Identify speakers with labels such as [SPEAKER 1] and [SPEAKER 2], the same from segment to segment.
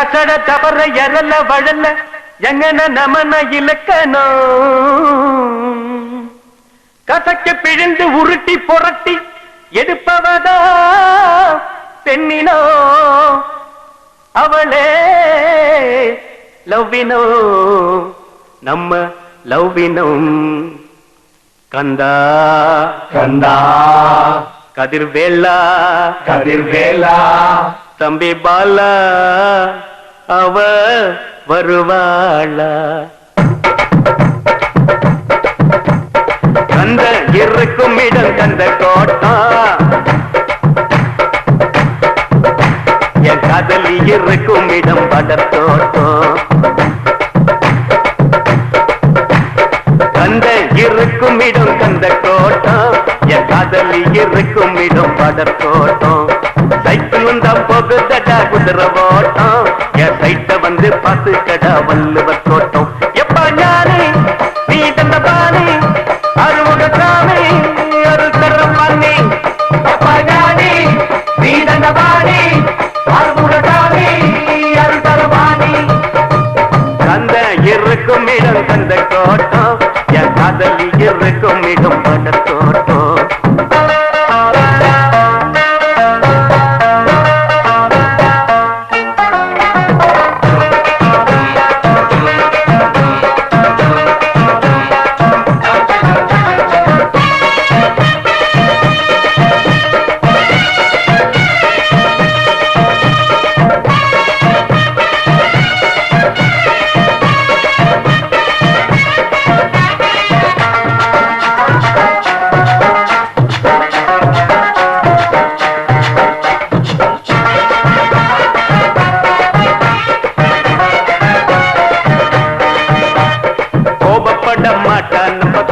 [SPEAKER 1] கசட தவற எரல வழல எங்கன நமன இலக்கணம் கசக்க பிழிந்து உருட்டி புரட்டி எடுப்பவதா பெண்ணினோ அவளே லவ்வினோ நம்ம லவ்வினம் கந்தா
[SPEAKER 2] கந்தா
[SPEAKER 1] கதிர்வேலா
[SPEAKER 2] கதிர்வேலா
[SPEAKER 1] தம்பி பாலா அவ வருவாளா கந்த இருக்கும் இடம் கந்த கோட்டா என் காதலி இருக்கும் இடம் படத்தோட்டம் கந்த இருக்கும் இடம் கந்த கோட்டம் என் காதலி இருக்கும் இடம் படத்தோட்டம் சைக்கிள் வந்தா போகுதடா குதிரை ஓட்டம் என் சைட்ட வந்து பாத்து கடா வள்ளுவர் தோட்டம் எப்பா ஞானி நீ தந்த பாணி அறுமுக சாமி அரு தரம் பண்ணி
[SPEAKER 2] அப்பா ஞானி நீ தந்த பாணி அறுமுக சாமி அரு தரபாணி
[SPEAKER 1] கந்த இருக்கும் இடம் கந்த கோட்டம் என் காதலி இருக்கும் இடம் படத்தோட்டம்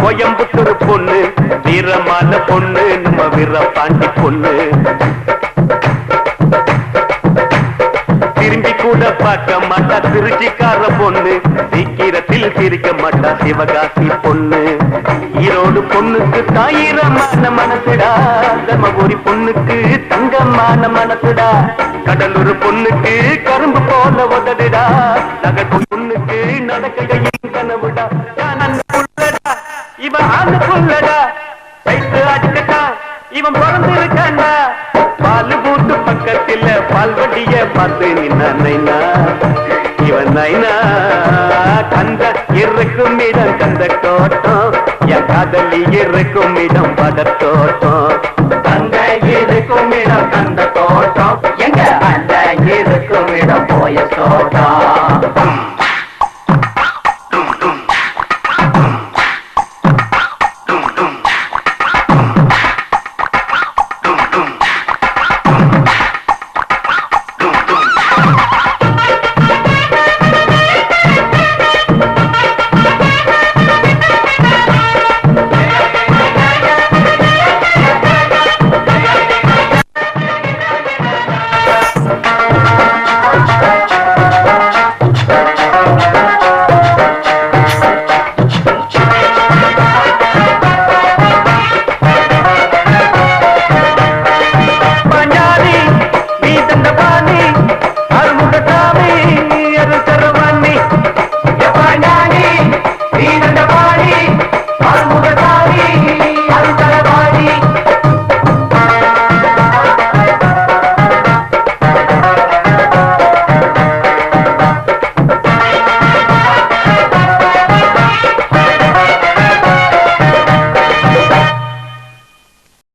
[SPEAKER 1] கோயம்புத்தூர் பொண்ணு வீரமான பொண்ணு நம்ம வீரபாண்டி பொண்ணு திரும்பி கூட பார்க்க மாட்டா திருச்சிக்கார பொண்ணு சீக்கிரத்தில் சிரிக்க மாட்டா சிவகாசி பொண்ணு ஈரோடு பொண்ணுக்கு தாயிரமான மனசுடா தர்மபுரி பொண்ணுக்கு தங்கமான மனசுடா கடலூர் பொண்ணுக்கு கரும்பு போல உதடுடா நகர் பொண்ணுக்கு நடக்கையின் கனவுடா இவன் ஆண்டு புள்ளடா வயிற்று அடிக்கட்டா இவன் பிறந்து இருக்காண்டா பால் பூட்டு பக்கத்தில் பால் வண்டிய பார்த்து நின்னா நைனா இவன் நைனா கந்த இருக்கும் இடம் கந்த தோட்டம் என் காதலி இருக்கும் இடம் படத்தோட்டம்
[SPEAKER 2] கந்த இருக்கும் இடம் கந்த தோட்டம் எங்க அந்த இருக்கும் இடம் போய தோட்டம்